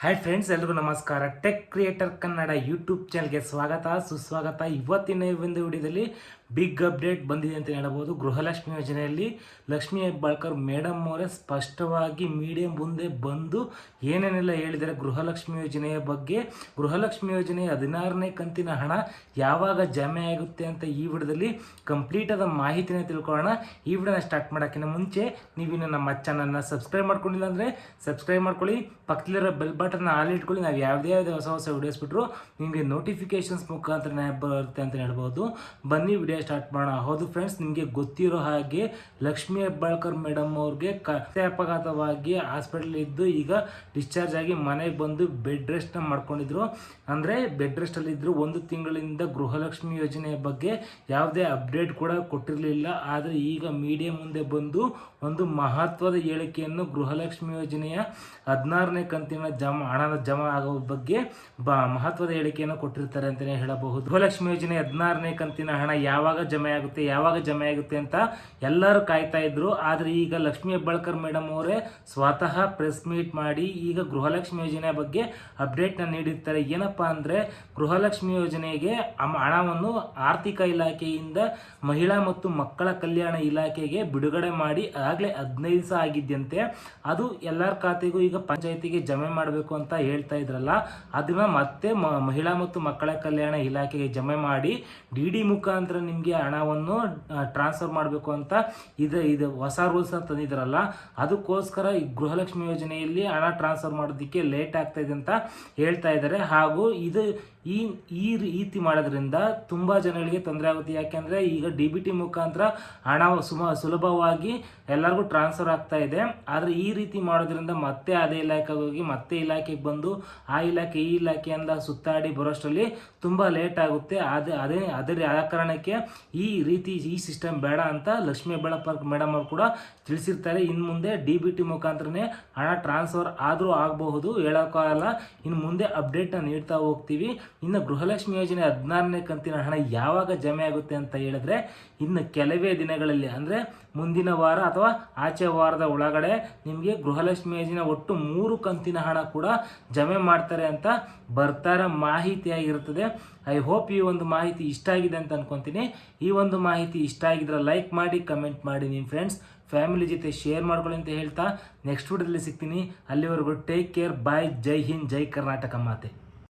Hi friends, ಎಲ್ರಿಗೂ ನಮಸ್ಕಾರ. Tech creator Kannada YouTube ಚಾನಲ್ಗೆ ಸ್ವಾಗತ ಸುಸ್ವಾಗತ. ಇವತ್ತಿನ ಒಂದು ವಿಡಿಯೋದಲ್ಲಿ ಬಿಗ್ ಅಪ್ಡೇಟ್ ಬಂದಿದೆ ಅಂತ ಹೇಳಬಹುದು. ಗೃಹಲಕ್ಷ್ಮಿ ಯೋಜನೆಯಲ್ಲಿ ಲಕ್ಷ್ಮೀ ಹೆಬ್ಬಾಳ್ಕರ್ ಮೇಡಮ್ ಅವರೇ ಸ್ಪಷ್ಟವಾಗಿ ಮೀಡಿಯಾ ಮುಂದೆ ಬಂದು ಏನೇನೆಲ್ಲ ಹೇಳಿದರೆ ಗೃಹಲಕ್ಷ್ಮಿ ಯೋಜನೆಯ ಬಗ್ಗೆ, ಗೃಹಲಕ್ಷ್ಮಿ ಯೋಜನೆಯ 16ನೇ ಕಂತಿನ ಹಣ ಯಾವಾಗ ಜಮೆ ಆಗುತ್ತೆ ಅಂತ ಈ ವಿಡಿಯೋದಲ್ಲಿ ಕಂಪ್ಲೀಟ್ ಆದ ಮಾಹಿತಿನ ತಿಳ್ಕೊಳ್ಳೋಣ. ಈ ವಿಡಿಯೋನ ಸ್ಟಾರ್ಟ್ ಮಾಡೋಕ್ಕಿಂತ ಮುಂಚೆ ನೀವಿನ್ನು ನಮ್ಮ ಚಾನಲ್ನ ಸಬ್ಸ್ಕ್ರೈಬ್ ಮಾಡ್ಕೊಂಡಿಲ್ಲ ಅಂದರೆ ಸಬ್ಸ್ಕ್ರೈಬ್ ಮಾಡ್ಕೊಳ್ಳಿ, ಪಕ್ಕದಲ್ಲಿರೋ ಬೆಲ್ ಬಟನ್ ಆಲ್ ಇಟ್ಕೊಳ್ಳಿ. ನಾವು ಯಾವುದೇ ಹೊಸ ವಿಡಿಯೋಸ್ ಬಿಟ್ಟರು ನಿಮಗೆ ನೋಟಿಫಿಕೇಶನ್ಸ್ ಮುಖಾಂತರ ಬರುತ್ತೆ ಅಂತ ಹೇಳ್ಬೋದು. ಬನ್ನಿ ವಿಡಿಯೋ ಸ್ಟಾರ್ಟ್ ಮಾಡೋಣ. ಹೌದು ಫ್ರೆಂಡ್ಸ್, ನಿಮಗೆ ಗೊತ್ತಿರೋ ಹಾಗೆ ಲಕ್ಷ್ಮೀ ಹೆಬ್ಬಾಳ್ಕರ್ ಮೇಡಮ್ ಅವ್ರಿಗೆ ಅಪಘಾತವಾಗಿ ಹಾಸ್ಪಿಟಲ್ ಇದ್ದು ಈಗ ಡಿಸ್ಚಾರ್ಜ್ ಆಗಿ ಮನೆಗೆ ಬಂದು ಬೆಡ್ ರೆಸ್ಟ್ನ ಮಾಡ್ಕೊಂಡಿದ್ರು. ಅಂದರೆ ಬೆಡ್ ರೆಸ್ಟಲ್ಲಿ ಇದ್ದರು. 1 ತಿಂಗಳಿಂದ ಗೃಹಲಕ್ಷ್ಮಿ ಯೋಜನೆಯ ಬಗ್ಗೆ ಯಾವುದೇ ಅಪ್ಡೇಟ್ ಕೂಡ ಕೊಟ್ಟಿರಲಿಲ್ಲ. ಆದರೆ ಈಗ ಮೀಡಿಯಾ ಮುಂದೆ ಬಂದು ಒಂದು ಮಹತ್ವದ ಹೇಳಿಕೆಯನ್ನು ಗೃಹಲಕ್ಷ್ಮಿ ಯೋಜನೆಯ 16ನೇ ಕಂತಿನ ಹಣದ ಜಮಾ ಆಗೋ ಬಗ್ಗೆ ಮಹತ್ವದ ಹೇಳಿಕೆಯನ್ನು ಕೊಟ್ಟಿರ್ತಾರೆ ಅಂತಲೇ ಹೇಳಬಹುದು. ಗೃಹಲಕ್ಷ್ಮಿ ಯೋಜನೆ 16ನೇ ಕಂತಿನ ಹಣ ಯಾವಾಗ ಜಮೆ ಆಗುತ್ತೆ ಅಂತ ಎಲ್ಲರೂ ಕಾಯ್ತಾ ಇದ್ರು. ಆದರೆ ಈಗ ಲಕ್ಷ್ಮೀ ಹೆಬ್ಬಾಳ್ಕರ್ ಮೇಡಮ್ ಅವರೇ ಸ್ವತಃ ಪ್ರೆಸ್ ಮೀಟ್ ಮಾಡಿ ಈಗ ಗೃಹಲಕ್ಷ್ಮಿ ಯೋಜನೆ ಬಗ್ಗೆ ಅಪ್ಡೇಟ್ನ ನೀಡಿರ್ತಾರೆ. ಏನಪ್ಪಾ ಅಂದರೆ, ಗೃಹಲಕ್ಷ್ಮಿ ಯೋಜನೆಗೆ ಹಣವನ್ನು ಆರ್ಥಿಕ ಇಲಾಖೆಯಿಂದ ಮಹಿಳಾ ಮತ್ತು ಮಕ್ಕಳ ಕಲ್ಯಾಣ ಇಲಾಖೆಗೆ ಬಿಡುಗಡೆ ಮಾಡಿ ಆಗಲೇ 15 ದಿವಸ ಆಗಿದ್ದಂತೆ. ಅದು ಎಲ್ಲರ ಖಾತೆಗೂ ಈಗ ಪಂಚಾಯತಿಗೆ ಜಮೆ ಮಾಡಬೇಕು ಅಂತ ಹೇಳ್ತಾ ಇದ್ರಲ್ಲ, ಅದನ್ನ ಮತ್ತೆ ಮಹಿಳಾ ಮತ್ತು ಮಕ್ಕಳ ಕಲ್ಯಾಣ ಇಲಾಖೆಗೆ ಜಮೆ ಮಾಡಿ ಡಿ ಮುಖಾಂತರ ನಿಮಗೆ ಹಣವನ್ನು ಟ್ರಾನ್ಸ್ಫರ್ ಮಾಡಬೇಕು ಅಂತ ಇದು ಹೊಸ ರೂಲ್ಸ್ ಅಂತ ತಂದಿದ್ರಲ್ಲ, ಅದಕ್ಕೋಸ್ಕರ ಈ ಗೃಹಲಕ್ಷ್ಮಿ ಯೋಜನೆಯಲ್ಲಿ ಹಣ ಟ್ರಾನ್ಸ್ಫರ್ ಮಾಡೋದಕ್ಕೆ ಲೇಟ್ ಆಗ್ತಾ ಇದೆ ಅಂತ ಹೇಳ್ತಾ ಇದ್ದಾರೆ. ಹಾಗೂ ಇದು ಈ ರೀತಿ ಮಾಡೋದ್ರಿಂದ ತುಂಬ ಜನಗಳಿಗೆ ತೊಂದರೆ ಆಗುತ್ತೆ. ಯಾಕೆಂದರೆ ಈಗ DBT ಮುಖಾಂತರ ಹಣ ಸುಲಭವಾಗಿ ಎಲ್ಲರಿಗೂ ಟ್ರಾನ್ಸ್ಫರ್ ಆಗ್ತಾ ಇದೆ. ಆದರೆ ಈ ರೀತಿ ಮಾಡೋದ್ರಿಂದ ಮತ್ತೆ ಅದೇ ಇಲಾಖೆಗೆ ಹೋಗಿ ಮತ್ತೆ ಇಲಾಖೆಗೆ ಬಂದು ಆ ಇಲಾಖೆ ಎಲ್ಲ ಸುತ್ತಾಡಿ ಬರೋಷ್ಟರಲ್ಲಿ ತುಂಬ ಲೇಟ್ ಆಗುತ್ತೆ. ಆ ಕಾರಣಕ್ಕೆ ಈ ಸಿಸ್ಟಮ್ ಬೇಡ ಅಂತ ಲಕ್ಷ್ಮೀ ಹೆಬ್ಬಾಳ್ಕರ್ ಮೇಡಮ್ ಅವರು ಕೂಡ ತಿಳಿಸಿರ್ತಾರೆ. ಇನ್ನು ಮುಂದೆ DBT ಮುಖಾಂತರನೇ ಹಣ ಟ್ರಾನ್ಸ್ಫರ್ ಆದರೂ ಆಗಬಹುದು, ಹೇಳೋಕ್ಕಾಗಲ್ಲ. ಇನ್ನು ಮುಂದೆ ಅಪ್ಡೇಟ್ನ ನೀಡ್ತಾ ಹೋಗ್ತೀವಿ. ಇನ್ನು ಗೃಹಲಕ್ಷ್ಮಿ ಯೋಜನೆ 16ನೇ ಕಂತಿನ ಹಣ ಯಾವಾಗ ಜಮೆ ಆಗುತ್ತೆ ಅಂತ ಹೇಳಿದ್ರೆ, ಇನ್ನು ಕೆಲವೇ ದಿನಗಳಲ್ಲಿ ಅಂದರೆ ಮುಂದಿನ ವಾರ ಅಥವಾ ಆಚೆ ವಾರದ ಒಳಗಡೆ ನಿಮಗೆ ಗೃಹಲಕ್ಷ್ಮಿ ಯೋಜನೆ ಒಟ್ಟು 3 ಕಂತಿನ ಹಣ ಕೂಡ ಜಮೆ ಮಾಡ್ತಾರೆ ಅಂತ ಬರ್ತಾರ ಮಾಹಿತಿಯಾಗಿರುತ್ತದೆ. ಐ ಹೋಪ್ ಈ ಒಂದು ಮಾಹಿತಿ ಇಷ್ಟ ಆಗಿದೆ ಅಂತ ಅನ್ಕೊತೀನಿ. ಈ ಒಂದು ಮಾಹಿತಿ ಇಷ್ಟ ಆಗಿದ್ರೆ ಲೈಕ್ ಮಾಡಿ, ಕಮೆಂಟ್ ಮಾಡಿ, ನಿಮ್ಮ ಫ್ರೆಂಡ್ಸ್ ಫ್ಯಾಮಿಲಿ ಜೊತೆ ಶೇರ್ ಮಾಡ್ಕೊಳ್ಳಿ ಅಂತ ಹೇಳ್ತಾ ನೆಕ್ಸ್ಟ್ ವಿಡಿಯೋದಲ್ಲಿ ಸಿಗ್ತೀನಿ. ಅಲ್ಲಿವರೆಗೂ ಟೇಕ್ ಕೇರ್, ಬಾಯ್, ಜೈ ಹಿಂದ್, ಜೈ ಕರ್ನಾಟಕ ಮಾತೆ.